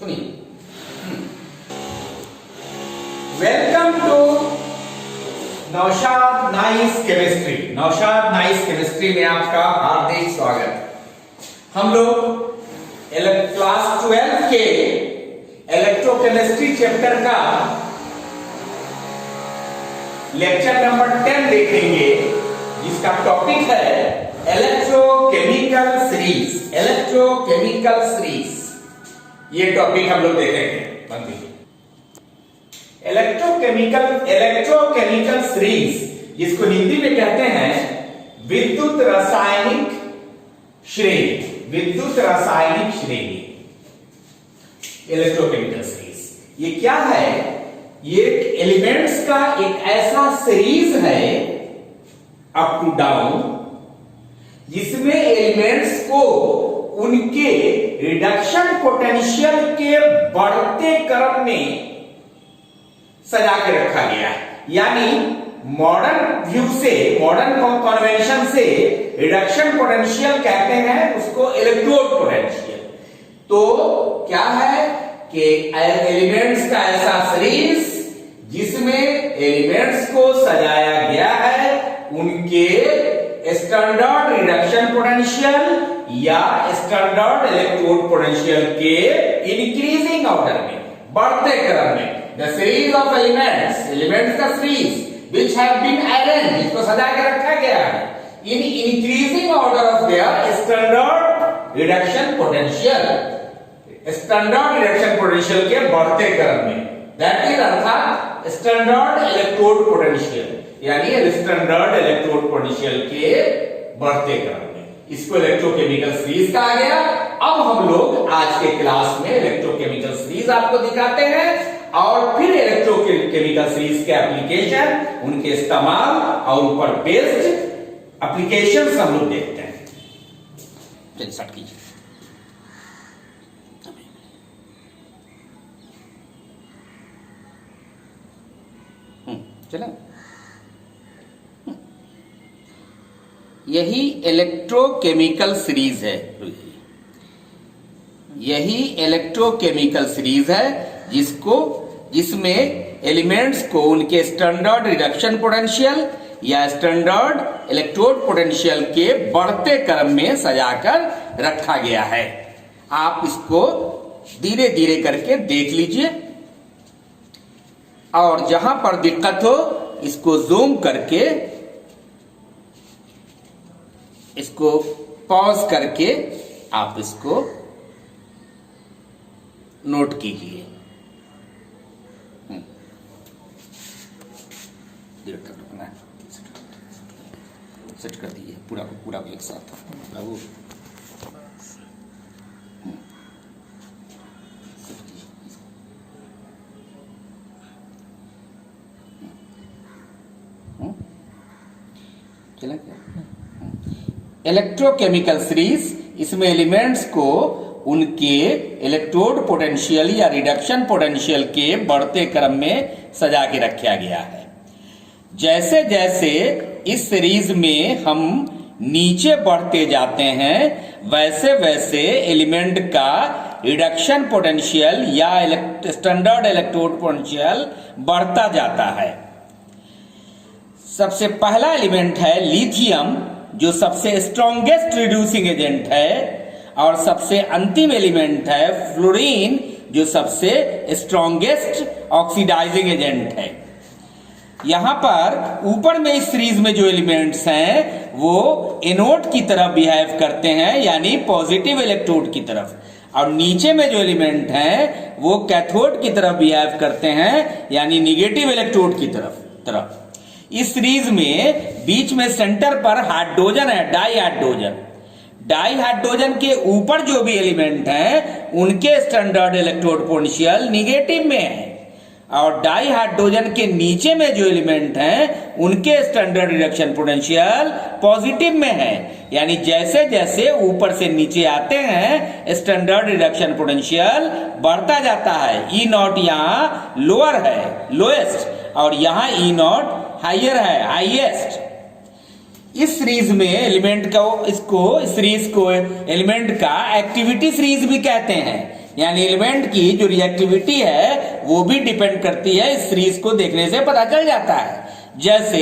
सुनिए, welcome to Naushad nice chemistry. Naushad nice chemistry में आपका हार्दिक स्वागत। हम लोग क्लास 12 के इलेक्ट्रोकेमिस्ट्री चैप्टर का लेक्चर नंबर 10 देखेंगे, जिसका टॉपिक है इलेक्ट्रोकेमिकल सीरीज। इलेक्ट्रोकेमिकल सीरीज ये टॉपिक हम लोग देखेंगे। इलेक्ट्रोकेमिकल सीरीज, जिसको हिंदी में कहते हैं विद्युत रासायनिक श्रेणी। विद्युत रासायनिक श्रेणी इलेक्ट्रोकेमिकल सीरीज ये क्या है? ये एलिमेंट्स का एक ऐसा सीरीज है अप टू डाउन, जिसमें एलिमेंट्स को उनके रिडक्शन पोटेंशियल के बढ़ते क्रम में सजा के रखा गया है। यानी मॉडर्न व्यू से, मॉडर्न कन्वेंशन से रिडक्शन पोटेंशियल कहते हैं उसको इलेक्ट्रोड पोटेंशियल। तो क्या है कि एलिमेंट्स का ऐसा सीरीज जिसमें एलिमेंट्स को सजाया गया है उनके स्टैंडर्ड रिडक्शन पोटेंशियल या स्टैंडर्ड इलेक्ट्रोड पोटेंशियल के इंक्रीजिंग ऑर्डर में, बढ़ते क्रम में। The series of elements का series which have been arranged, जिसको सजा के रखा गया है in increasing order of their standard reduction potential, standard reduction potential के बढ़ते क्रम में। That is अर्थात standard electrode potential, यानी स्टैंडर्ड इलेक्ट्रोड पोटेंशियल के बढ़ते क्रम में, इसको इलेक्ट्रोकेमिकल सीरीज कहा गया। अब हम लोग आज के क्लास में इलेक्ट्रोकेमिकल सीरीज आपको दिखाते हैं और फिर इलेक्ट्रोकेमिकल सीरीज के एप्लीकेशन, उनके इस्तेमाल और ऊपर बेस्ड एप्लीकेशंस हम लोग देखते हैं। चलिए स्टार्ट कीजिए। चलो, यही इलेक्ट्रोकेमिकल सीरीज है। यही इलेक्ट्रोकेमिकल सीरीज है जिसमें एलिमेंट्स को उनके स्टैंडर्ड रिडक्शन पोटेंशियल या स्टैंडर्ड इलेक्ट्रोड पोटेंशियल के बढ़ते क्रम में सजाकर रखा गया है। आप इसको धीरे धीरे करके देख लीजिए और जहां पर दिक्कत हो इसको जूम करके, इसको पॉज करके आप इसको नोट कीजिए। सेट कर दीजिए पूरा को पूरा एक साथ। चला क्या? इलेक्ट्रोकेमिकल सीरीज, इसमें एलिमेंट्स को उनके इलेक्ट्रोड पोटेंशियल या रिडक्शन पोटेंशियल के बढ़ते क्रम में सजा के रखा गया है। जैसे जैसे इस सीरीज में हम नीचे बढ़ते जाते हैं वैसे वैसे एलिमेंट का रिडक्शन पोटेंशियल या स्टैंडर्ड इलेक्ट्रोड पोटेंशियल बढ़ता जाता है। सबसे पहला एलिमेंट है लिथियम, जो सबसे स्ट्रॉन्गेस्ट रिड्यूसिंग एजेंट है, और सबसे अंतिम एलिमेंट है फ्लोरीन, जो सबसे स्ट्रॉन्गेस्ट ऑक्सीडाइजिंग एजेंट है। यहां पर ऊपर में इस सीरीज में जो एलिमेंट्स हैं वो एनोड की तरफ बिहेव करते हैं, यानी पॉजिटिव इलेक्ट्रोड की तरफ, और नीचे में जो एलिमेंट हैं वो कैथोड की तरफ बिहेव करते हैं, यानी निगेटिव इलेक्ट्रोड की तरफ। इस सीरीज में बीच में सेंटर पर हाइड्रोजन है, डाईहाइड्रोजन। डाईहाइड्रोजन के ऊपर जो भी एलिमेंट हैं उनके स्टैंडर्ड इलेक्ट्रोड पोटेंशियल निगेटिव में है, और डाईहाइड्रोजन के नीचे में जो एलिमेंट हैं उनके स्टैंडर्ड रिडक्शन पोटेंशियल पॉजिटिव में है। यानी जैसे जैसे ऊपर से नीचे आते हैं स्टैंडर्ड रिडक्शन पोटेंशियल बढ़ता जाता है। ई नॉट यहाँ लोअर है, लोएस्ट, और यहाँ ई नॉट हाइयर है, हाईएस्ट। इस सीरीज में एलिमेंट का, इसको सीरीज को एलिमेंट का एक्टिविटी सीरीज भी कहते हैं। यानी एलिमेंट की जो रिएक्टिविटी है वो भी डिपेंड करती है, इस सीरीज को देखने से पता चल जाता है। जैसे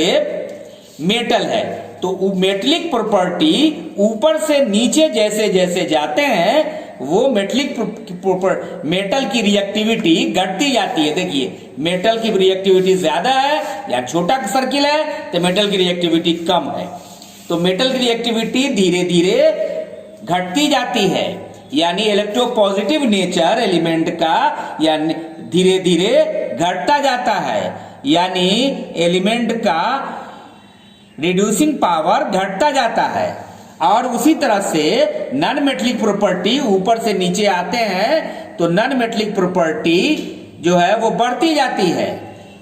मेटल है तो मेटलिक प्रॉपर्टी ऊपर से नीचे जैसे जैसे जाते हैं वो मेटल की रिएक्टिविटी घटती जाती है। देखिए मेटल की रिएक्टिविटी ज्यादा है या छोटा सर्किल है तो मेटल की रिएक्टिविटी कम है, तो मेटल की रिएक्टिविटी धीरे धीरे घटती जाती है। यानी इलेक्ट्रोपॉजिटिव नेचर एलिमेंट का यानी धीरे धीरे घटता जाता है, यानी एलिमेंट का रिड्यूसिंग पावर घटता जाता है। और उसी तरह से नॉन मेटलिक प्रॉपर्टी ऊपर से नीचे आते हैं तो नॉन मेटलिक प्रॉपर्टी जो है वो बढ़ती जाती है,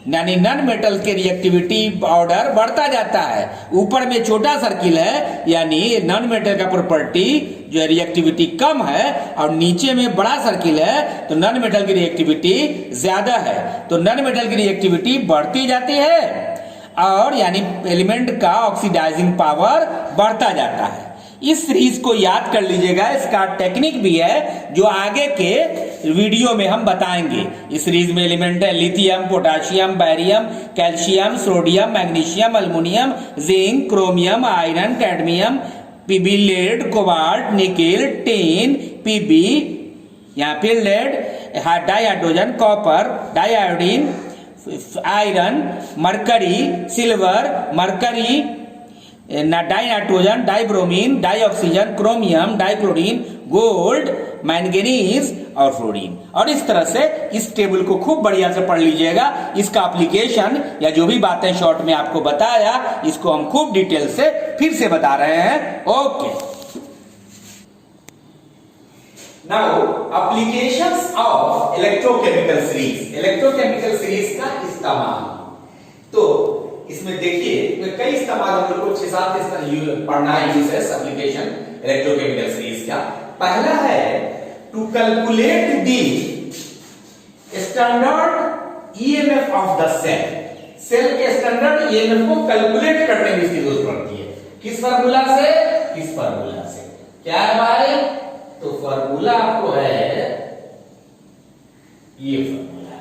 यानी नॉन मेटल के रिएक्टिविटी ऑर्डर बढ़ता जाता है। ऊपर में छोटा सर्किल है यानी नॉन मेटल का प्रॉपर्टी जो है रिएक्टिविटी कम है, और नीचे में बड़ा सर्किल है तो नॉन मेटल की रिएक्टिविटी ज्यादा है, तो नॉन मेटल की रिएक्टिविटी बढ़ती जाती है और यानी एलिमेंट का ऑक्सीडाइजिंग पावर बढ़ता जाता है। इस सीरीज को याद कर लीजिएगा, इसका टेक्निक भी है जो आगे के वीडियो में हम बताएंगे। इस सीरीज में एलिमेंट है lithium, potassium, barium, calcium, sodium, magnesium, aluminium, zinc, chromium, iron, cadmium, PB, lead, cobalt, nickel, tin, PB, यहाँ पे lead, dihydrogen, copper, diiodine, iron, mercury, silver, mercury, dinitrogen, dibromine, dioxygen, chromium, dichlorine, gold, manganese और fluorine. और इस तरह से इस table को खूब बढ़िया से पढ़ लीजिएगा। इसका एप्लीकेशन या जो भी बातें शॉर्ट में आपको बताया इसको हम खूब डिटेल से फिर से बता रहे हैं। Okay, now applications of electrochemical series. Electrochemical series का इस्तेमाल, तो इसमें देखिए कई इस्तेमाल हम लोग को 6-7 पढ़ना है। यूजेस एप्लीकेशन इलेक्ट्रोकेमिकल सीरीज का पहला है to calculate the standard EMF of the cell. Cell के स्टैंडर्ड ईएमएफ को कैलकुलेट करने की इसकी जरूरत पड़ती है। किस फार्मूला से? इस फार्मूला से। क्या है भाई? तो फार्मूला आपको है ये फार्मूला,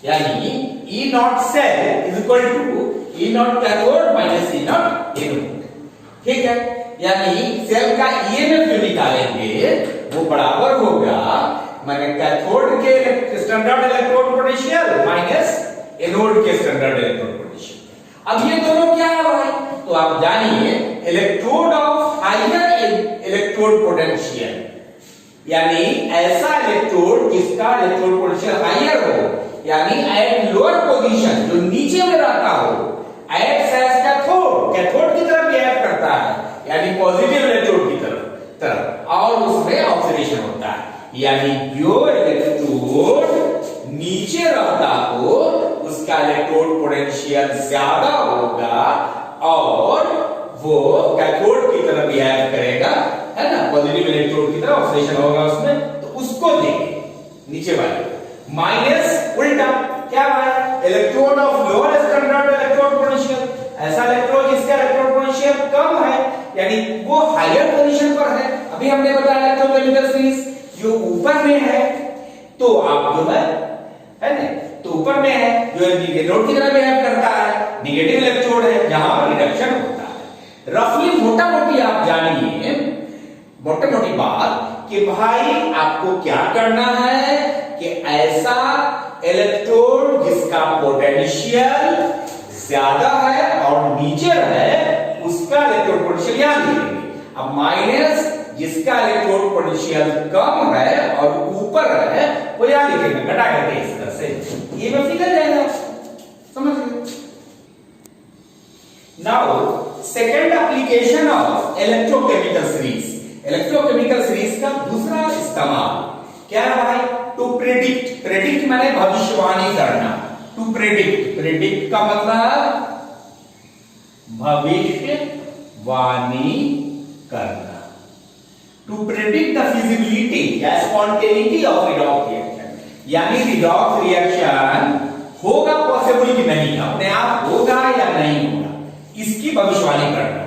यानी E naught cell is equal to E naught cathode minus E naught anode. ठीक है, यानी सेल का ईएमएफ जो निकालेंगे वो बराबर होगा माने कैथोड के standard electrode potential minus anode के स्टैंडर्ड इलेक्ट्रोड पोटेंशियल। अब ये दोनों क्या है भाई? तो आप जानिए electrode of higher electrode potential, यानी ऐसा इलेक्ट्रोड जिसका इलेक्ट्रोड पोटेंशियल हायर हो, यानी एट लोअर पोजीशन जो नीचे में रहता हो, एक्ट्स एज कैथोड, कैथोड की तरफ बिहेव करता है यानी पॉजिटिव इलेक्ट्रोड की तरफ और उसमें ऑक्सीडेशन होता है। यानी जो इलेक्ट्रोड नीचे रहता हो उसका इलेक्ट्रोड पोटेंशियल ज्यादा होगा और वो कैथोड की तरफ बिहेव करेगा, है ना, पॉजिटिव इलेक्ट्रोड की तरफ ऑक्सीडेशन होगा उसमें, तो उसको देखें नीचे वाले। माइनस उल्टा क्या है? Electrode of lower standard electrode potential, ऐसा इलेक्ट्रोड जिसका इलेक्ट्रोड पोटेंशियल कम है यानी वो हायर पोजीशन पर है। अभी हमने बताया इलेक्ट्रोकेमिकल सीरीज जो ऊपर में है तो आप जो है ना, तो ऊपर में है जो एनोड की तरह बिहेव करता है, नेगेटिव इलेक्ट्रोड है जहां पर रिडक्शन होता है। रफली मोटा मोटी आप जानिए, मोटी मोटी बात कि भाई आपको क्या करना है कि ऐसा इलेक्ट्रोड जिसका पोटेंशियल ज्यादा है और नीचे है उसका इलेक्ट्रोड पोटेंशियल यहां लिखेंगे। अब माइनस जिसका इलेक्ट्रोड पोटेंशियल कम है और ऊपर है वो यहां लिखेंगे, घटा करके इस तरह से ये में निकल जाएगा, समझ गए? Now second application of electrochemical series. Electrochemical series का दूसरा इस्तेमाल क्या है भाई? To predict. प्रेडिक्ट माने भविष्यवाणी करना। टू प्रेडिक्ट, प्रेडिक्ट का मतलब भविष्यवाणी करना। टू प्रेडिक्ट द फिजिबिलिटी या स्पॉन्टेनिटी ऑफ रिडॉक्स रिएक्शन, यानी रिडॉक्स रिएक्शन होगा पॉसिबल कि नहीं, अपने आप होगा या नहीं होगा, इसकी भविष्यवाणी करना।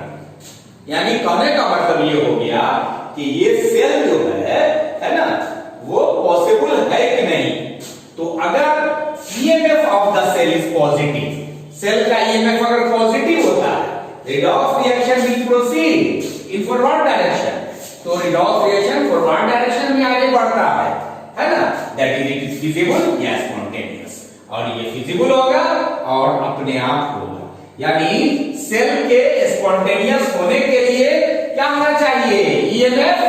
यानी कहने का मतलब ये हो गया कि ये सेल जो है ना, वो पॉसिबल है कि नहीं? तो अगर EMF of the cell is positive, cell का ईएमएफ अगर पॉजिटिव होता है, redox reaction will proceed in forward direction, तो रिडॉक्स रिएक्शन फॉरवर्ड डायरेक्शन में आगे बढ़ता है ना? That is it is feasible या स्पॉन्टेनियस, और ये फिजिबल होगा और अपने आप होगा। यानी सेल के स्पॉन्टेनियस होने के लिए क्या होना चाहिए? ईएमएफ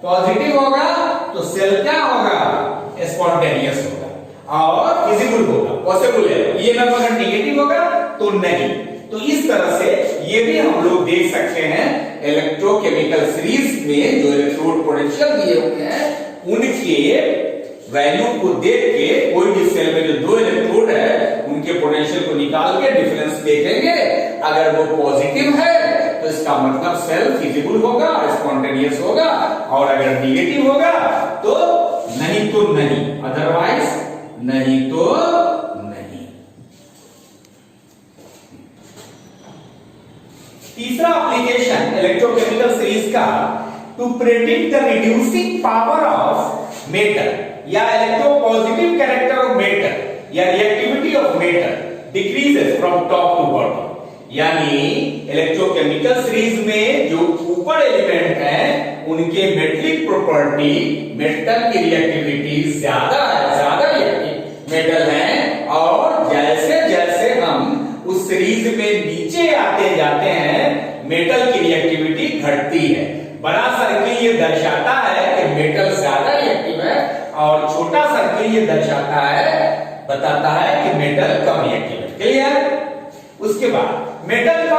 पॉजिटिव होगा तो सेल क्या होगा? स्पॉन्टेनियस होगा और फिजिबल होगा, पॉसिबल है। ईएमएफ अगर नेगेटिव होगा तो नहीं। तो इस तरह से ये भी हम लोग देख सकते हैं इलेक्ट्रोकेमिकल सीरीज में जो इलेक्ट्रोड पोटेंशियल दिए हुए हैं उनके वैल्यू को देख के कोई भी सेल में जो दो इलेक्ट्रोड है उनके पोटेंशियल को निकाल के डिफरेंस देखेंगे। अगर वो पॉजिटिव है तो इसका मतलब सेल फिजिबल होगा, स्पॉन्टेनियस होगा, और अगर नेगेटिव होगा तो नहीं तो नहीं, अदरवाइज नहीं तो नहीं। तीसरा एप्लीकेशन इलेक्ट्रोकेमिकल सीरीज का, to predict the reducing power of metal या इलेक्ट्रोपॉजिटिव कैरेक्टर ऑफ मेटल या reactivity of metal decreases from top to bottom. यानी इलेक्ट्रोकेमिकल सीरीज में जो ऊपर एलिमेंट है उनके मेटलिक प्रॉपर्टी, मेटल की रिएक्टिविटी ज्यादा है, ज्यादा रिएक्टिव मेटल है, और जैसे जैसे हम उस सीरीज में नीचे आते जाते हैं मेटल की रिएक्टिविटी घटती है। बड़ा सर्किल ये दर्शाता है कि मेटल ज्यादा रिएक्टिव है, और छोटा सर्किल ये दर्शाता है, बताता है कि मेटल कम रिएक्टिव है। क्लियर? उसके बाद मेटल का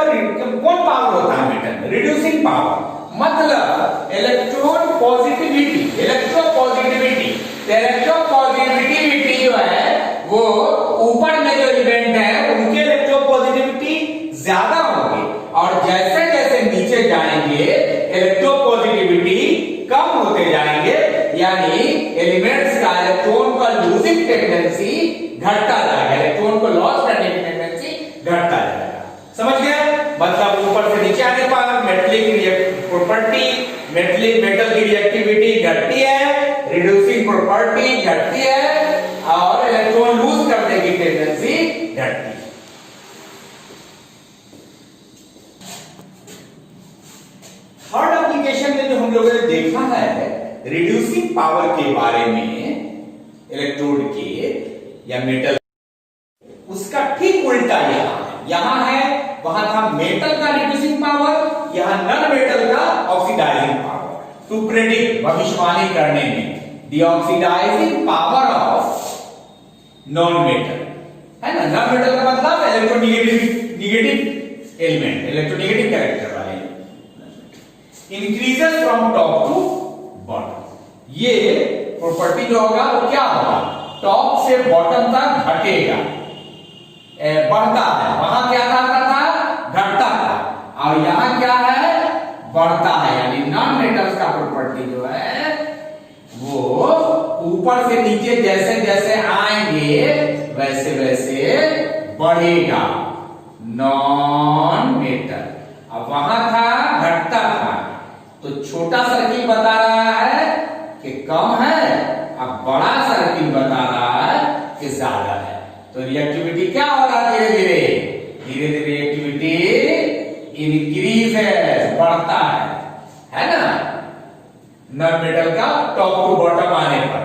कौन पावर होता है? मेटल रिड्यूसिंग पावर, मतलब इलेक्ट्रॉन पॉजिटिविटी, इलेक्ट्रोपॉजिटिविटी जो है वो ऊपर में जो इवेंट है उनके इलेक्ट्रोपॉजिटिविटी ज्यादा होगी, और जैसे जैसे नीचे जाएंगे इलेक्ट्रोपॉजिटिविटी कम होते जाएंगे। यानी एलिमेंट्स का इलेक्ट्रॉन का लूजिंग टेंडेंसी घटता जाएगा, इलेक्ट्रॉन को लॉस करने की टेंडेंसी घटता जाएगा। समझ गए? मतलब ऊपर से नीचे आने पर मेटलिक प्रॉपर्टी, मेटल की रिएक्टिविटी घटती है, रिड्यूसिंग प्रॉपर्टी घटती है, और इलेक्ट्रॉन लूज करने की टेंडेंसी घटती है। थर्ड एप्लीकेशन में जो हम लोगों ने देखा है रिड्यूसिंग पावर के बारे में इलेक्ट्रोड के या मेटल, उसका ठीक उल्टा यहां है, वहां था मेटल का रिड्यूसिंग पावर, यहां नॉन मेटल का ऑक्सीडाइजिंग पावर। टू प्रेडिक्ट, भविष्यवाणी करने में, the oxidising power of non metal, है ना? नॉन मेटल का मतलब निगेटिव एलिमेंट, इलेक्ट्रोनेगेटिव कैरेक्टर वाले, increases from top to bottom. ये प्रॉपर्टी जो होगा वो क्या होगा? टॉप से बॉटम तक घटेगा, बढ़ता है। वहां क्या था? घटता था, और यहां क्या है? बढ़ता है। यानी नॉन मेटल्स का प्रॉपर्टी जो है वो ऊपर से नीचे जैसे जैसे आएंगे वैसे वैसे बढ़ेगा। नॉन मेटल, अब वहां था घटता था, तो छोटा सर्किल बता रहा है कि कम है, अब बड़ा सर्किल बता रहा है कि ज्यादा है। तो रिएक्टिविटी क्या हो रहा है? धीरे धीरे रिएक्टिविटी इंक्रीज है, बढ़ता है ना? नॉन मेटल का टॉप टू बॉटम आने पर।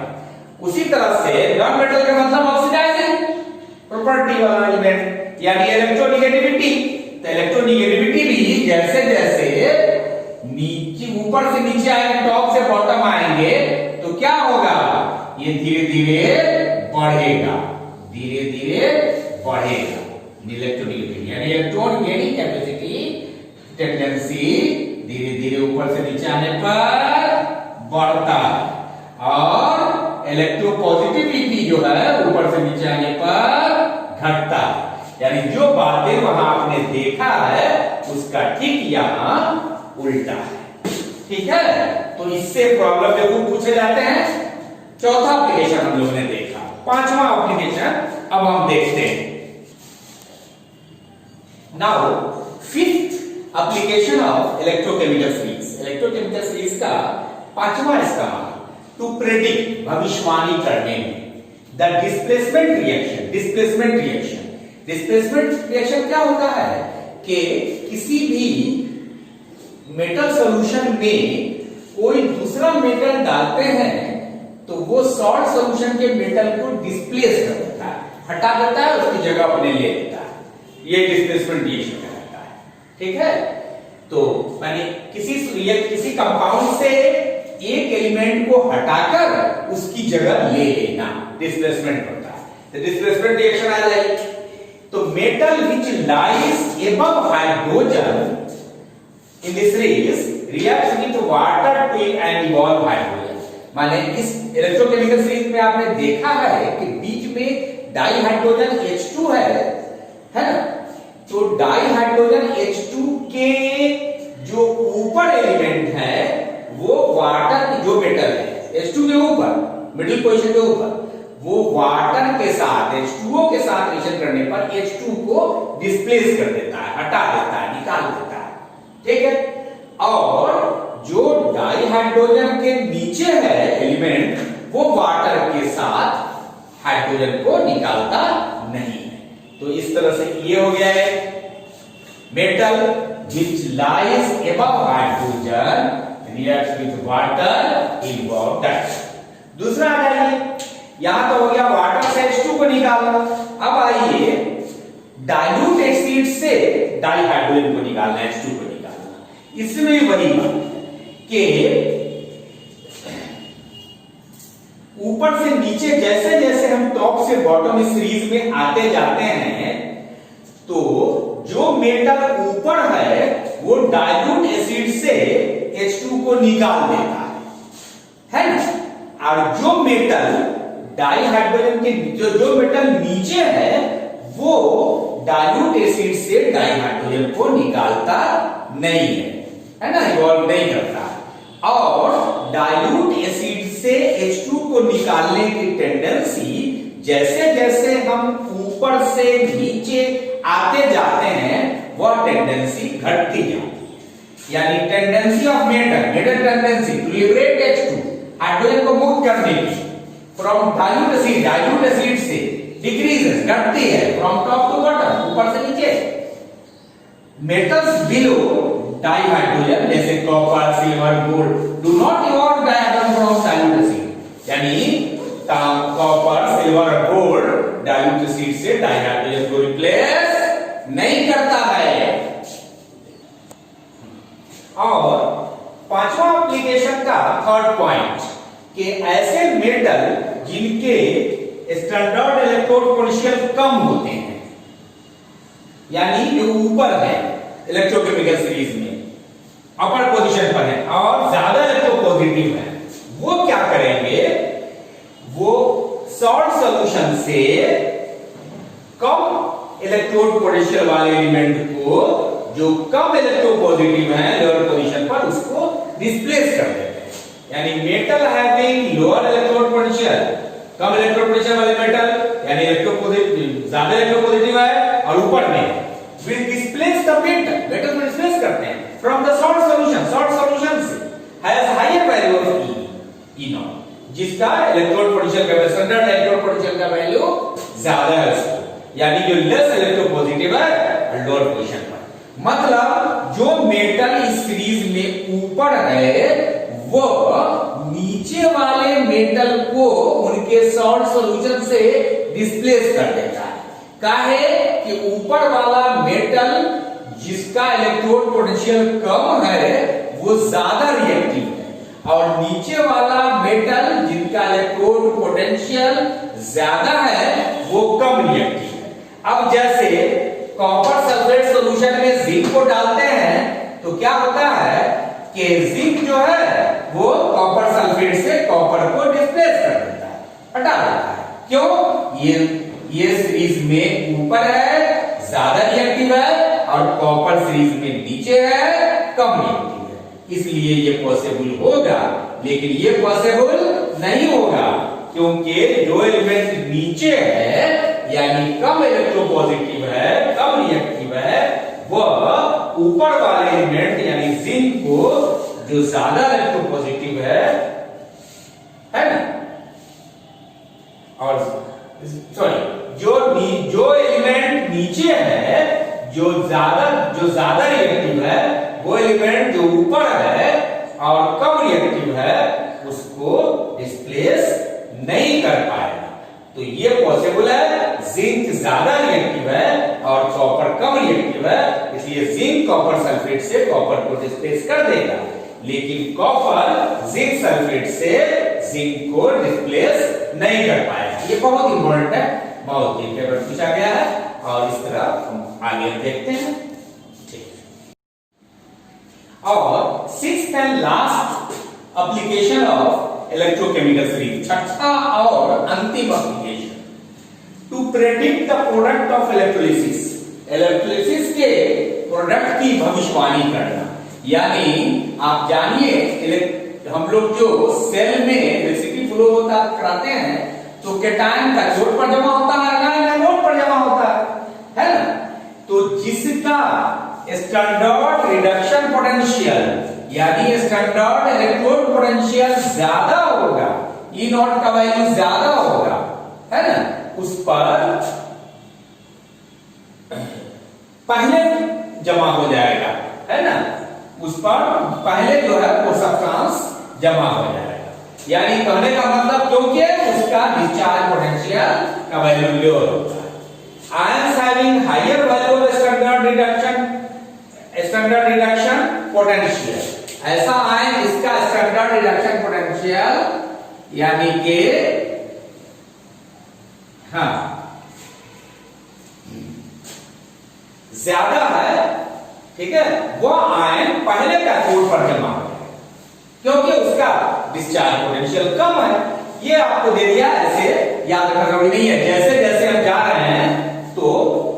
उसी तरह से नॉन मेटल का मतलब ऑक्सीडाइजिंग प्रॉपर्टी वाला एलिमेंट, यानी इलेक्ट्रोनेगेटिविटी। तो इलेक्ट्रोनेगेटिविटी भी जैसे जैसे नीचे ऊपर से नीचे आएंगे, टॉप से बॉटम आएंगे, तो क्या होगा? ये धीरे धीरे बढ़ेगा, धीरे धीरे बढ़ेगा इलेक्ट्रोनेगेटिविटी, यानी इलेक्ट्रॉन गेनिंग कैपेसिटी टेंडेंसी धीरे धीरे ऊपर से नीचे आने पर बढ़ता है, और इलेक्ट्रोपॉजिटिविटी जो है ऊपर से नीचे आने पर घटता है। यानी जो बातें वहां आपने देखा है उसका ठीक यहां उल्टा है। ठीक है? तो इससे प्रॉब्लम देखो पूछे जाते हैं। चौथा एप्लीकेशन हम लोगों ने देखा, पांचवा एप्लीकेशन अब हम देखते हैं। Now fifth application of electrochemical series, electrochemical series का पांचवा इस्तेमाल, टू प्रेडिक्ट, भविष्यवाणी करने में। द डिस्प्लेसमेंट रिएक्शन क्या होता है कि किसी भी मेटल सॉल्यूशन में कोई दूसरा मेटल डालते हैं तो वो सॉल्ट सॉल्यूशन के मेटल को डिस्प्लेस कर देता है, हटा देता है, उसकी जगह अपने ले लेता है। ये डिस्प्लेसमेंट रिएक्शन कहलाता है। ठीक है, तो माने किसी कंपाउंड से एक एलिमेंट को हटाकर उसकी जगह ले लेना डिस्प्लेसमेंट होता है। तो डिस्प्लेसमेंट रिएक्शन आ जाएगी। तो metal which lies above hydrogen in this series reacts with water to and evolve hydrogen। माने इस इलेक्ट्रोकेमिकल सीरीज में आपने देखा है कि बीच में डाई हाइड्रोजन H2 है ना? तो डाई हाइड्रोजन H2 के जो ऊपर एलिमेंट है वो वाटर, जो मेटल है H2 के ऊपर, मिडिल पोजीशन के ऊपर, वो वाटर के साथ H2O के साथ रिएक्शन करने पर H2 को डिस्प्लेस कर देता है, हटा देता है, निकाल देता है। ठीक है, और जो डाई हाइड्रोजन के नीचे है एलिमेंट, वो वाटर के साथ हाइड्रोजन को निकालता नहीं है। तो इस तरह से ये हो गया है metal which lies above hydrogen reacts with water involve di. दूसरा आ जाइए, यहां तो हो गया वाटर से H2 को निकालना। अब आइए डाइल्यूट एसिड से डाई हाइड्रोजन को निकालना, H2 को निकालना। इसमें वही बात कि ऊपर से नीचे जैसे जैसे हम टॉप से बॉटम इस सीरीज में आते जाते हैं तो जो मेटल ऊपर है वो डाइल्यूट एसिड से H2 को निकाल देता है ना? और जो मेटल डाई हाइड्रोजन के जो मेटल नीचे है वो डाइल्यूट एसिड से डाई हाइड्रोजन को निकालता नहीं है ना, इवॉल्व नहीं करता। और डाइल्यूट एसिड से H2 को निकालने की टेंडेंसी जैसे जैसे हम ऊपर से नीचे आते जाते हैं वह टेंडेंसी घटती जाती है। यानी tendency of metal tendency to liberate H2, hydrogen को मुक्त करने की, फ्रॉम डाइल्यूट एसिड से डिक्रीजेस, घटती है, फ्रॉम टॉप टू बॉटम, ऊपर से नीचे। मेटल्स बिलो डाई हाइड्रोजन जैसे copper, silver, gold do not evolve diagonal from dilute acid. यानी कॉपर, सिल्वर और गोल्ड डाइल्यूट एसिड से डाई हाइड्रोजन को रिप्लेस नहीं करता है। और पांचवा एप्लीकेशन का थर्ड पॉइंट कि ऐसे मेटल जिनके स्टैंडर्ड इलेक्ट्रोड पोटेंशियल कम होते हैं, यानी जो ऊपर है इलेक्ट्रोकेमिकल सीरीज में अपर पोजीशन पर है और ज्यादा इलेक्ट्रोपॉजिटिव है, वो क्या करेंगे, वो सॉल्ट सॉल्यूशन से कम इलेक्ट्रोड पोटेंशियल वाले एलिमेंट को जो कम इलेक्ट्रोपॉजिटिव है लोअर पोजीशन पर, उसको डिस्प्लेस कर देते हैं। यानी metal having lower electrode potential, कम इलेक्ट्रोड पोटेंशियल वाले मेटल यानी इलेक्ट्रोपॉजिटिव ज्यादा इलेक्ट्रोपॉजिटिव है और ऊपर में will displace the metal को डिस्प्लेस करते हैं from the salt solution से has higher value of E naught, जिसका इलेक्ट्रोड पोटेंशियल का स्टैंडर्ड इलेक्ट्रोड पोटेंशियल का वैल्यू ज्यादा है उसका, यानी जो लेस इलेक्ट्रोपॉजिटिव है लोअर पोजीशन पर। मतलब जो मेटल इस सीरीज में ऊपर है वो नीचे वाले मेटल को उनके सॉल्ट सॉल्यूशन से डिस्प्लेस कर देता है। काहे कि ऊपर वाला मेटल जिसका इलेक्ट्रोड पोटेंशियल कम है वो ज्यादा रिएक्टिव है और नीचे वाला मेटल जिनका इलेक्ट्रोड पोटेंशियल ज्यादा है वो कम रिएक्टिव है। अब जैसे कॉपर सल्फेट सॉल्यूशन में जिंक को डालते हैं तो क्या होता है कि जिंक जो है वो कॉपर सल्फेट से कॉपर को डिस्प्लेस कर देता है, हटा देता है। क्यों? ये सीरीज में ऊपर है ज्यादा रिएक्टिव है और कॉपर सीरीज में नीचे है कम रिएक्टिव है, इसलिए ये पॉसिबल होगा। लेकिन ये पॉसिबल नहीं होगा क्योंकि जो एलिमेंट नीचे है यानी कम इलेक्ट्रोपॉजिटिव है, कम रिएक्टिव है, वह ऊपर वाले एलिमेंट यानी जिंक को जो ज्यादा इलेक्ट्रोपॉजिटिव है और सॉरी जो एलिमेंट नीचे है, जो ज्यादा रिएक्टिव है, वो एलिमेंट जो ऊपर है और कम रिएक्टिव है उसको डिस्प्लेस नहीं कर पाएगा। तो ये पॉसिबल है। जिंक ज्यादा रिएक्टिव है और कॉपर कम रिएक्टिव है, इसलिए जिंक कॉपर सल्फेट से कॉपर को डिस्प्लेस कर देगा, लेकिन कॉपर जिंक सल्फेट से जिंक को डिस्प्लेस नहीं कर पाएगा। ये बहुत इंपॉर्टेंट है, बहुत ही पेपर पूछा गया है और इस तरह हम आगे देखते हैं। ठीक। और sixth and last application of electrochemical series, छठा और अंतिम application, to predict the product of electrolysis, electrolysis के प्रोडक्ट की भविष्यवाणी करना। यानी आप जानिए हम लोग जो सेल में इलेक्ट्रिसिटी फ्लो होता कराते हैं तो कैटायन कैथोड पर जमा होता है, आयन एनोड पर जमा होता है ना। तो जिसका स्टैंडर्ड रिडक्शन पोटेंशियल यानी स्टैंडर्ड इलेक्ट्रोड पोटेंशियल ज्यादा होगा, ई नॉट का वैल्यू ज्यादा होगा, है ना, उस पर पहले जमा हो जाएगा, है ना, उस पर पहले जो है वो सब्सटेंस जमा हो जाएगा। यानी कहने का मतलब क्योंकि उसका डिस्चार्ज पोटेंशियल का वैल्यू लो होता है। Ions having higher value of standard reduction potential, ऐसा आयन इसका स्टैंडर्ड रिडक्शन पोटेंशियल यानी कि हाँ ज्यादा है, ठीक है, वो आयन पहले कैथोड पर जमा हो क्योंकि उसका डिस्चार्ज पोटेंशियल कम है। ये आपको दे दिया, ऐसे याद रखना जरूरी नहीं है। जैसे जैसे हम जा रहे हैं तो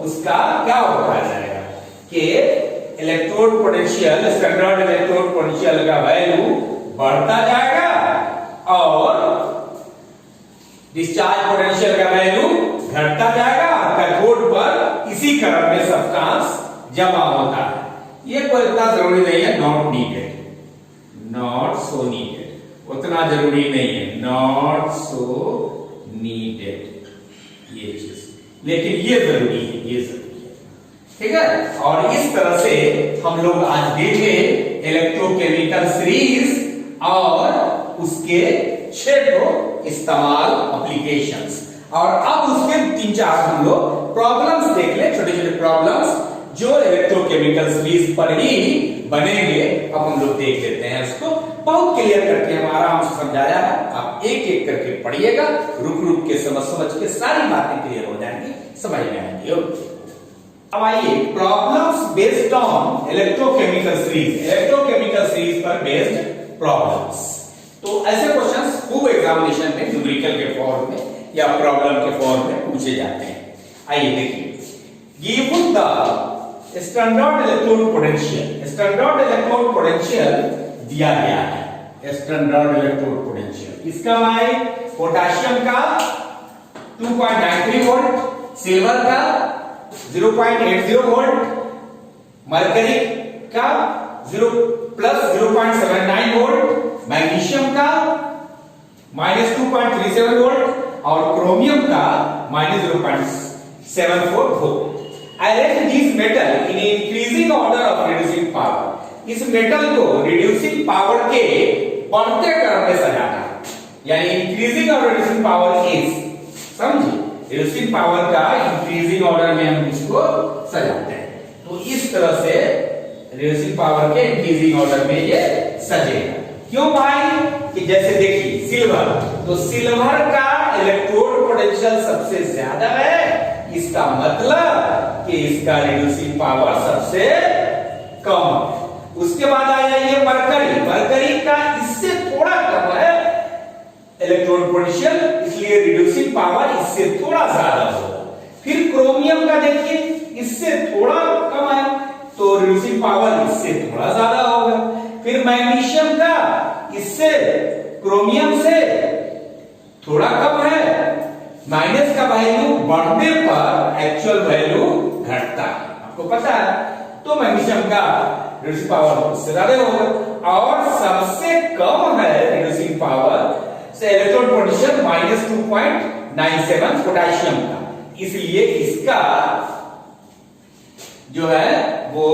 उसका क्या होता जाएगा कि electrode potential, standard electrode potential का वैल्यू बढ़ता जाएगा और डिस्चार्ज पोटेंशियल का वैल्यू घटता जाएगा। कैथोड पर इसी क्रम में सब्सटेंस जमा होता है। ये कोई इतना जरूरी नहीं है, not needed, not so needed, उतना जरूरी नहीं है, नॉट सो नीडेड ये चीज, लेकिन ये जरूरी है, ये जरूरी है, ठीक है। और इस तरह से हम लोग आज देखे इलेक्ट्रोकेमिकल सीरीज और उसके 6 इस्तेमाल एप्लीकेशंस। और अब उसके 3-4 हम लोग प्रॉब्लम्स देख ले, छोटे छोटे प्रॉब्लम्स जो इलेक्ट्रोकेमिकल सीरीज पर ही बनेंगे। अब हम लोग देख लेते हैं, उसको बहुत क्लियर करके हम आराम से समझाया है, आप एक एक करके पढ़िएगा, रुक रुक के समझ के सारी बातें क्लियर हो जाएंगी, समझ में आएंगी। अब आइए problems based on electrochemical series, electrochemical series पर बेस्ड प्रॉब्लम्स। तो ऐसे क्वेश्चंस खूब एग्जामिनेशन में न्यूमेरिकल के फॉर्म में या प्रॉब्लम के फॉर्म में पूछे जाते हैं। आइए देखिए, given the standard electrode potential, standard electrode potential दिया गया है, स्टैंडर्ड इलेक्ट्रोड पोटेंशियल इसका भाई पोटेशियम का 2.93 वोल्ट, सिल्वर का 0.80 वोल्ट, मरकरी का 0.79 वोल्ट, मैग्नीशियम का -2.37 वोल्ट और क्रोमियम का -0.74 volt. Arrange these metal in increasing order of reducing power. इस मेटल को रिड्यूसिंग पावर के बढ़ते क्रम में सजाना, यानी इंक्रीजिंग और रिड्यूसिंग पावर इज, समझिए, रिड्यूसिंग पावर का इंक्रीजिंग ऑर्डर में हम इसको सजाते हैं। तो इस तरह से रिड्यूसिंग पावर के इंक्रीजिंग ऑर्डर में ये सजेगा। क्यों भाई? कि जैसे देखिए सिल्वर, तो सिल्वर का इलेक्ट्रोड पोटेंशियल सबसे ज्यादा है, इसका मतलब कि इसका रिड्यूसिंग पावर सबसे कम है। उसके बाद आ जाइए मरकरी, मरकरी का इससे थोड़ा कम है इलेक्ट्रोड पोटेंशियल, इसलिए रिड्यूसिंग पावर इससे थोड़ा ज्यादा होगा। फिर क्रोमियम का देखिए, इससे थोड़ा कम है तो रिड्यूसिंग पावर इससे थोड़ा ज्यादा होगा। फिर मैग्नीशियम का इससे क्रोमियम से थोड़ा कम है, माइनस का वैल्यू बढ़ने पर एक्चुअल वैल्यू घटता है, आपको पता है। तो मैग्नीशियम का रिड्यूसिंग पावर उससे ज्यादा होगा और सबसे कम है रिड्यूसिंग पावर से इलेक्ट्रोड पोटेंशियल 0.97 पोटेशियम का, इसलिए इसका जो है वो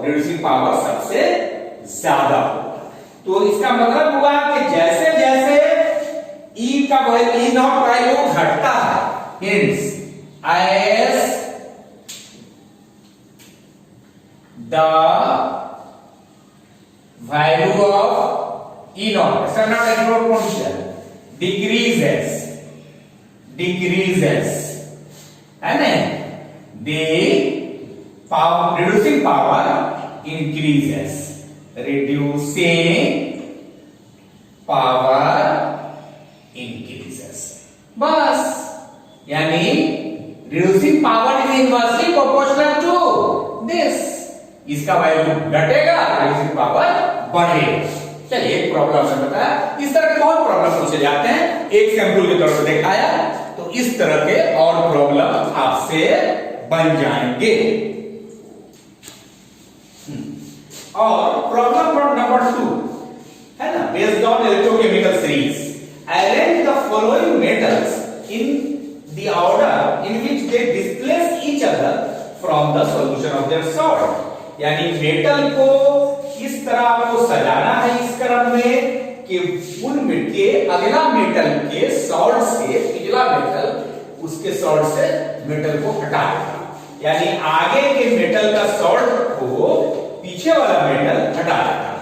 रिड्यूसिंग पावर सबसे ज्यादा होगा। तो इसका मतलब हुआ कि जैसे जैसे E का E नॉट वैल्यू घटता है, hence as the value of E not standard electrode potential decreases है ना, the power reducing power increases, reducing power increases, बस यानी reducing power is inversely proportional to this, इसका वैल्यू घटेगा, reducing power बढ़ेगा। चलिए एक प्रॉब्लम है बताया, इस तरह के बहुत प्रॉब्लम पूछे जाते हैं, एक सैंपल के तौर पर दिखाया, तो इस तरह के और प्रॉब्लम आपसे बन जाएंगे। और प्रॉब्लम नंबर 2 है ना, based on electrochemical series, arrange the following metals in the order in which they displace each other from the solution of their salt, यानी मेटल को इस तरह आपको सजाना है इस क्रम में कि उन के अगला मेटल के सॉल्ट से पिछला मेटल उसके सॉल्ट से मेटल को हटा देगा, यानी आगे के मेटल का सॉल्ट को पीछे वाला मेटल हटा देगा,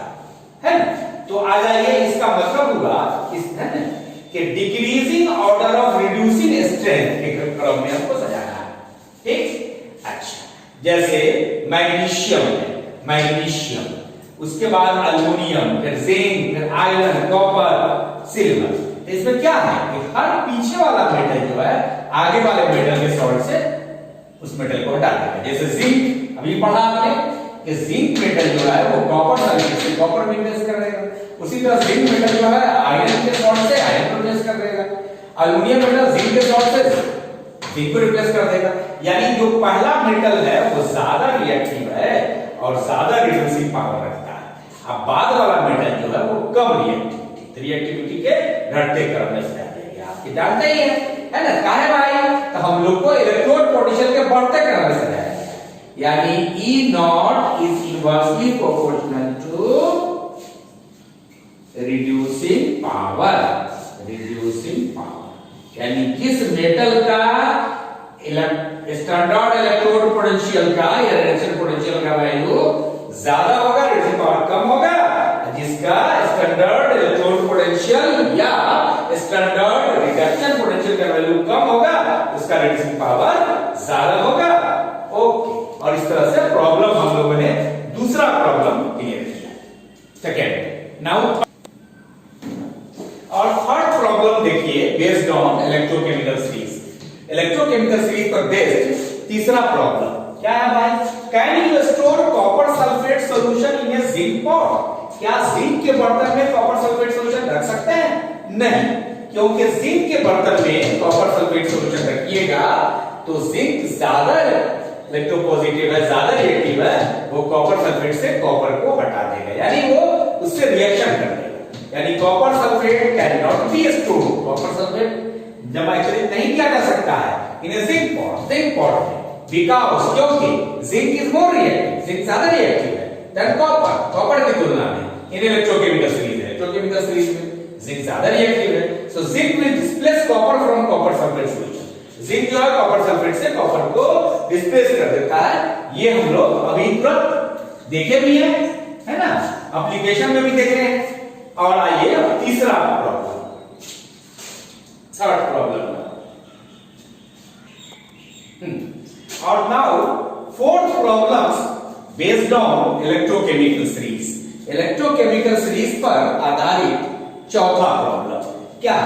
है ना। तो आ जाइए, इसका मतलब हुआ इस है ना कि decreasing order of reducing strength के क्रम में हमको सजाना है, ठीक। अच्छा, जैसे मैग्नीशियम है, मैग्नीशियम, उसके बाद एल्युमिनियम, फिर जिंक, फिर आयरन, कॉपर, सिल्वर। तो इसमें क्या है कि हर पीछे वाला मेटल जो है आगे वाले मेटल के सॉल्ट से उस मेटल को हटा देगा। जैसे जिंक अभी पढ़ा आपने कि जिंक मेटल जो है वो कॉपर सल्फेट से कॉपर में रिप्लेस कर देगा, उसी तरह जिंक मेटल जो है आयरन के सॉल्ट से आयरन को रिप्लेस कर देगा, एल्युमिनियम मेटल जिंक के सॉल्ट से जिंक को रिप्लेस कर देगा। यानी जो पहला मेटल है वो ज्यादा रिएक्टिव है और ज्यादा रिड्यूसिंग पावर रखता है, अब बाद वाला मेटल जो है वो कम रिएक्टिविटी के घटते क्रम में जाएगी, आपके जानते ही है ना, काहे भाई, तो हम लोग को इलेक्ट्रोड पोटेंशियल के बढ़ते क्रम में जाएगा, यानी E not is inversely proportional to reducing power, यानी किस मेटल का स्टैंडर्ड इलेक्ट्रोड पोटेंशियल का या रिडक्शन पोटेंशियल का वैल्यू ज्यादा होगा, रिड्यूसिंग पावर कम होगा, जिसका स्टैंडर्ड इलेक्ट्रोड पोटेंशियल या स्टैंडर्ड रिडक्शन पोटेंशियल का वैल्यू कम होगा, उसका रिड्यूसिंग पावर ज्यादा होगा। ओके, और इस तरह से प्रॉब्लम हम लोगों ने दूसरा प्रॉब्लम क्लियर किया। सेकेंड, नाउ और थर्ड प्रॉब्लम देखिए, based on electrochemical series, electrochemical series पर बेस्ड तीसरा प्रॉब्लम क्या है भाई, can you store copper sulphate solution in A zinc pot, क्या जिंक के बर्तन में कॉपर सल्फेट सॉल्यूशन रख सकते हैं? नहीं, क्योंकि जिंक के बर्तन में कॉपर सल्फेट सॉल्यूशन रखिएगा तो जिंक ज्यादा इलेक्ट्रोपॉजिटिव है, ज्यादा रिएक्टिव है, वो कॉपर सल्फेट से कॉपर को हटा देगा, यानी वो उससे रिएक्शन कर देगा, यानी copper sulphate can not be stored, copper sulphate जमा एक्चुअली नहीं किया जा सकता है इन ए जिंक पॉट में, बिकॉज़ क्योंकि zinc is more reactive, zinc ज्यादा रिएक्टिव है देन कॉपर की तुलना में इन इलेक्ट्रोकेमिकल सीरीज में जिंक ज्यादा रिएक्टिव है, so zinc will displace copper from copper sulphate solution, zinc जो है कॉपर सल्फेट से कॉपर को डिस्प्लेस कर देता है। ये हम लोग अभी तुरंत देखे भी है ना, एप्लीकेशन में भी देख रहे हैं। और आइए तीसरा प्रॉब्लम, थर्ड प्रॉब्लम, और now fourth problems based on electrochemical series, electrochemical series पर आधारित चौथा प्रॉब्लम क्या,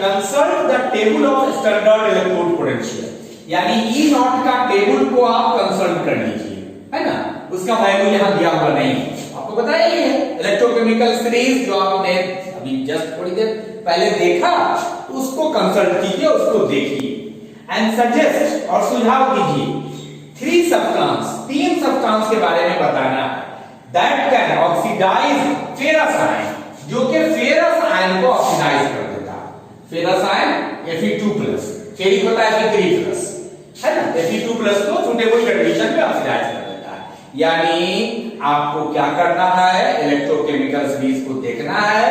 consult the table of standard electrode potential, यानी E नॉट का टेबल को आप कंसल्ट कर लीजिए, है ना, उसका वैल्यू यहां दिया हुआ नहीं है, आपको बताया ही है। इलेक्ट्रोकेमिकल सीरीज जो आपने अभी जस्ट थोड़ी देर पहले देखा, तो उसको कंसल्ट कीजिए, उसको देखिए एंड सजेस्ट और सुझाव दीजिए 3 सब्सटेंस, 3 सब्सटेंस के बारे में बताना that can oxidise ferrous ion, जो कि फेरस आयन को ऑक्सीडाइज कर देता है, फेरस आयन Fe2+, फेरिक होता है Fe3+, है ना। Fe2+ को सुटेबल कंडीशन में ऑक्सीडाइज कर देता है। यानी आपको क्या करना है, इलेक्ट्रोकेमिकल सीरीज को देखना है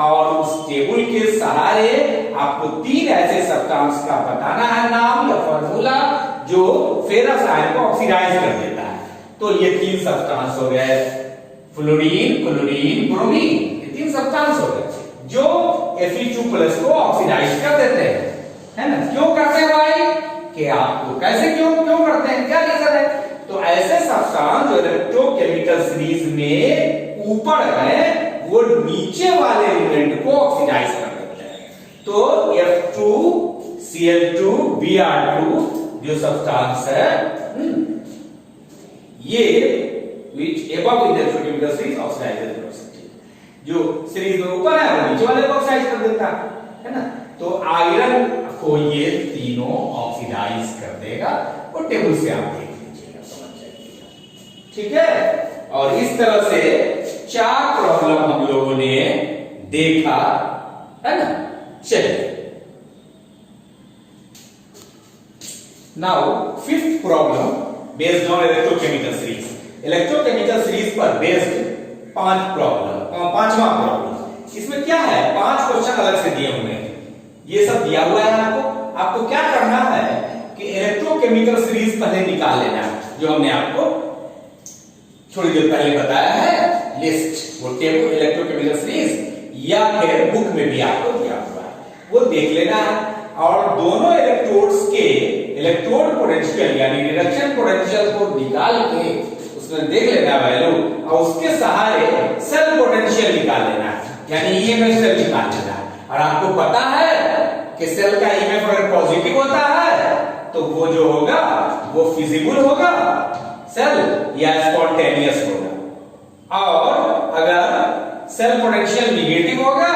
और उस टेबल के सहारे आपको 3 ऐसे सब्सटेंस का बताना है नाम या फॉर्मूला जो फेरस आयन को ऑक्सीडाइज कर देता है। तो ये 3 सब्सटेंस हो गए, फ्लोरीन, क्लोरीन, ब्रोमीन, ये 3 सब्सटेंस हो गए जो Fe2+ को ऑक्सीडाइज कर देते हैं, है ना। क्यों करते हैं भाई, कि आपको कैसे क्यों करते हैं, क्या रीजन है। तो ऐसे सब्सटेंस जो इलेक्ट्रोकेमिकल सीरीज में ऊपर है वो नीचे वाले एलिमेंट को ऑक्सीडाइज कर देते हैं। तो F2Cl2 Br2 जो सब्सटेंस है ये which above in the electrochemical series oxidizes velocity, जो सीरीज में ऊपर है वो नीचे वाले को ऑक्सीडाइज कर देता है ना। तो आयरन को ये तीनों ऑक्सीडाइज कर देगा, वो टेबल से आप देख लीजिएगा, समझ जाइएगा, ठीक है। और इस तरह से 4 प्रॉब्लम हम लोगों ने देखा, है ना। चलिए now 5th problem based on electrochemical series. Electrochemical series पर बेस्ड 5वां प्रॉब्लम। इसमें क्या है, 5 क्वेश्चन अलग से दिए हुए हैं, ये सब दिया हुआ है आपको क्या करना है कि इलेक्ट्रोकेमिकल सीरीज पहले निकाल लेना है, जो हमने आपको थोड़ी देर पहले बताया है लिस्ट, वो टेबल इलेक्ट्रोकेमिकल सीरीज या फिर बुक में भी आपको दिया हुआ है, वो देख लेना है। और दोनों इलेक्ट्रोड्स के इलेक्ट्रोड पोटेंशियल यानी रिडक्शन पोटेंशियल को निकाल के उसमें देख लेना वैल्यू, और उसके सहारे सेल पोटेंशियल निकाल लेना है, यानी ईएमएफ सेल निकाल लेना है। और आपको पता है कि सेल का ईएमएफ अगर पॉजिटिव होता है तो वो जो होगा वो फिजिबल होगा सेल या स्पॉन्टेनियस होगा, और अगर सेल पोटेंशियल निगेटिव होगा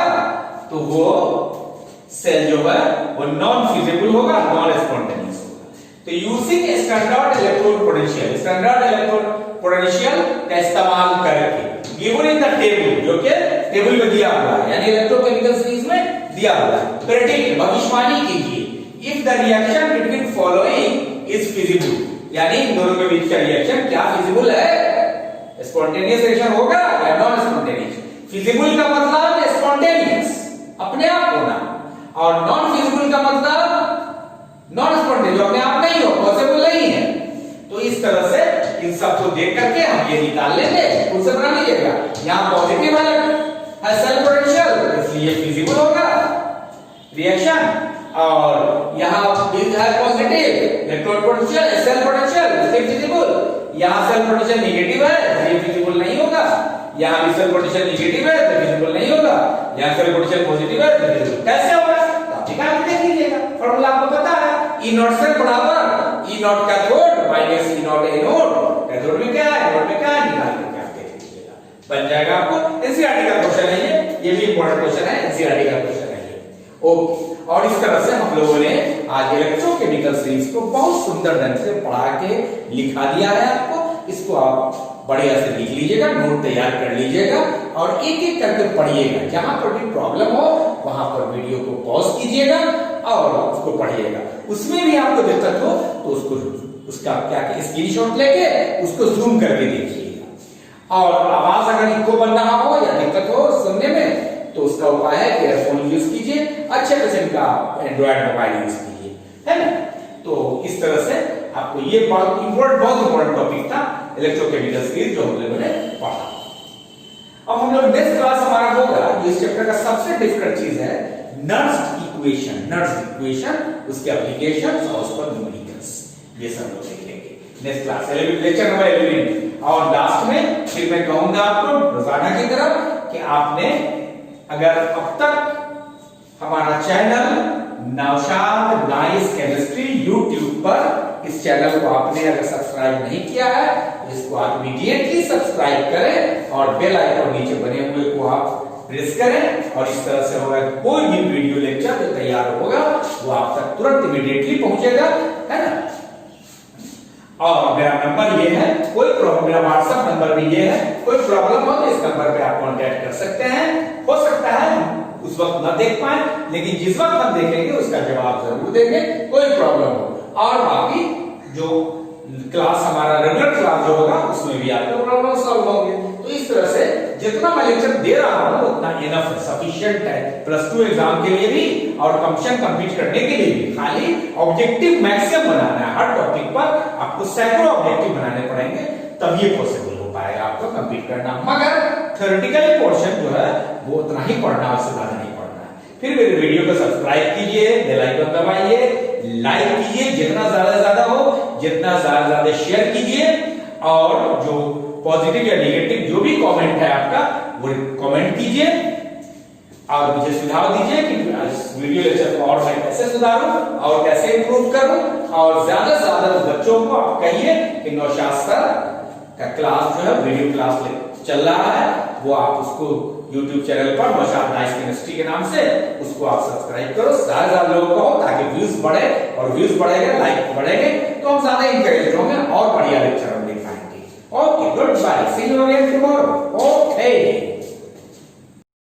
तो वो सेल जो है वो नॉन फिजिबल होगा, नॉन स्पॉन्टेनियस होगा। तो using standard electrode potential, standard electrode potential का इस्तेमाल करके गिवन इन द टेबल, जो कि टेबल में दिया हुआ है यानी इलेक्ट्रोकेमिकल सीरीज में दिया हुआ है, प्रेडिक्ट भविष्यवाणी कीजिए if the reaction between following is feasible, यानी इन दोनों के बीच का रिएक्शन क्या फिजिबल है, स्पॉन्टेनियस रिएक्शन होगा या नॉन स्पॉन्टेनियस। फिजिबल का मतलब स्पॉन्टेनियस अपने आप होना, और नॉन फिजिबल का मतलब नॉन स्पॉन्टेनियस जो अपने आप नहीं हो, पॉसिबल नहीं है। तो इस तरह से इन सब को देख करके हम ये निकाल लेंगे, उनसे बना लीजिएगा। यहाँ पॉजिटिव है सेल पोटेंशियल, इसलिए फिजिबल होगा रिएक्शन, और यहाँ है positive electrode potential cell potential, इसलिए फिजिबल। यहाँ सेल पोटेंशियल नेगेटिव है इसलिए फिजिबल नहीं होगा, यहाँ भी सेल पोटेंशियल नेगेटिव है तो फिजिबल नहीं होगा, यहाँ सेल पोटेंशियल पॉजिटिव है तो फिजिबल कैसे होगा, आप निकाल के देख लीजिएगा। फॉर्मूला आपको पता है, E नॉट सेल बराबर E not cathode minus E not anode, cathode में क्या है एनोड में क्या है, निकाल के आप देख लीजिएगा, बन जाएगा आपको। एनसीईआरटी का क्वेश्चन है ये भी इंपॉर्टेंट क्वेश्चन है, एनसीईआरटी का क्वेश्चन है ये, ओके। और इस तरह से हम लोगों ने आज इलेक्ट्रोकेमिकल सीरीज को बहुत सुंदर ढंग से पढ़ा के लिखा दिया है आपको, इसको आप बढ़िया से लिख लीजिएगा, नोट तैयार कर लीजिएगा और एक एक करके पढ़िएगा। जहां पर भी प्रॉब्लम हो वहां पर वीडियो को पॉज कीजिएगा और उसको पढ़िएगा। उसमें भी आपको दिक्कत हो तो उसको उसका क्या स्क्रीनशॉट लेके उसको जूम करके देखिएगा। और आवाज अगर इको बन रहा हो या दिक्कत हो सुनने में तो उसका उपाय है कि एयरफोन यूज कीजिए, अच्छे किस्म का एंड्रॉइड मोबाइल यूज कीजिए, है ना। तो इस तरह से आपको ये बहुत इंपॉर्टेंट टॉपिक था इलेक्ट्रोकेमिकल सीरीज जो हम लोगों ने पढ़ा। अब हम लोग नेक्स्ट क्लास हमारा होगा, इस चैप्टर का सबसे डिफिकल्ट चीज है नर्स्ड इक्वेशन, उसके एप्लीकेशंस और उस पर न्यूमेरिकल्स, ये सब लोग देखेंगे नेक्स्ट क्लास लेक्चर नंबर 11। और लास्ट में फिर मैं कहूंगा आपको रोजाना की तरह कि आपने अगर अब तक हमारा channel Naushad nice chemistry YouTube पर इस चैनल को आपने अगर सब्सक्राइब नहीं किया है तो इसको आप इमीडिएटली सब्सक्राइब करें और बेल आइकन नीचे बने हुए को आप प्रेस करें, और इस तरह से होगा कोई भी वीडियो लेक्चर जो तैयार होगा वो आप तक तुरंत इमीडिएटली पहुंचेगा, है ना। और मेरा नंबर ये है, कोई प्रॉब्लम, मेरा व्हाट्सएप नंबर भी ये है, कोई प्रॉब्लम हो तो इस नंबर पे आप कांटेक्ट कर सकते हैं। हो सकता है उस वक्त ना देख पाए, लेकिन जिस वक्त हम देखेंगे उसका जवाब जरूर देंगे, कोई प्रॉब्लम हो। और बाकी जो क्लास हमारा रेगुलर क्लास जो होगा उसमें भी आपके प्रॉब्लम सॉल्व होंगे। तो इस तरह से जितना मैं लेक्चर दे रहा हूं उतना इनफ है, सफिशिएंट है प्लस टू एग्जाम के लिए भी और कंपटीशन कंप्लीट करने के लिए भी। खाली ऑब्जेक्टिव मैक्सिमम बनाना है, हर टॉपिक पर आपको सैकड़ों ऑब्जेक्टिव बनाने पड़ेंगे, तब ये पॉसिबल हो पाएगा आपको कंप्लीट करना। मगर थ्योरेटिकल पोर्शन जो है वो उतना ही पढ़ना, उससे ज्यादा नहीं पढ़ना है। फिर मेरे वीडियो को सब्सक्राइब कीजिए, बेल आइकन दबाइए, लाइक कीजिए जितना ज्यादा से ज्यादा हो, जितना ज्यादा ज्यादा शेयर कीजिए, और जो पॉजिटिव या नेगेटिव जो भी कमेंट है आपका वो कमेंट कीजिए और मुझे सुझाव दीजिए कि इस वीडियो लेक्चर को और मैं कैसे सुधारूं और कैसे इंप्रूव करूं। और ज्यादा से ज्यादा बच्चों को आप कहिए कि नौशाद सर का क्लास जो है वीडियो क्लास चल रहा है, वो आप उसको YouTube चैनल पर नौशाद नाइस केमिस्ट्री के नाम से उसको आप सब्सक्राइब करो, ज्यादा लोगों को, ताकि व्यूज बढ़े, और व्यूज बढ़ेगा लाइक बढ़ेंगे तो हम ज्यादा इंकरेज होंगे और बढ़िया लेक्चर हम दे पाएंगे। Okay, good bye, see you again tomorrow.